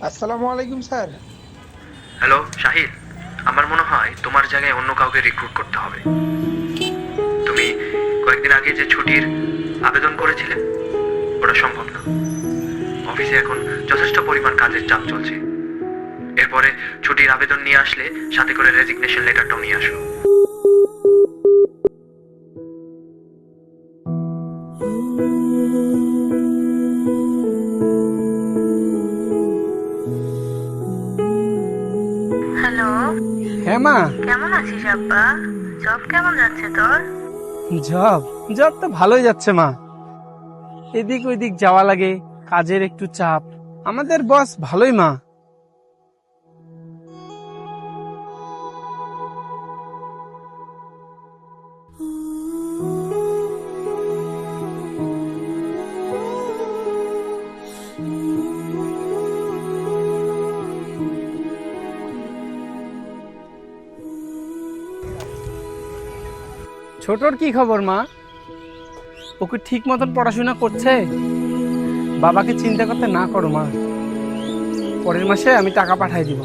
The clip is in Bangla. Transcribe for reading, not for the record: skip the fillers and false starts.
আসসালামু আলাইকুম স্যার। হ্যালো শাহিদ, আমার মনে হয় তোমার জায়গায় অন্য কাউকে রিক্রুট করতে হবে। তুমি কয়েকদিন আগে যে ছুটির আবেদন করেছিলে ওটা সম্ভব না। অফিসে এখন যথেষ্ট পরিমাণ কাজের চাপ চলছে। এরপরে ছুটির আবেদন নিয়ে আসলে সাথে করে রেজিগনেশন লেটারটাও নিয়ে আসো। হ্যালো, হ্যাঁ মা। কেমন আছিস আব্বা? জব কেমন যাচ্ছে তোর? জব জব তো ভালোই যাচ্ছে মা। এদিক ওইদিক যাওয়া লাগে, কাজের একটু চাপ। আমাদের বস ভালোই মা। ছোটর কি খবর মা? ওকে ঠিক মতন পড়াশোনা করছে? বাবাকে চিন্তা করতে না করো মা, পরের মাসে আমি টাকা পাঠাই দিব।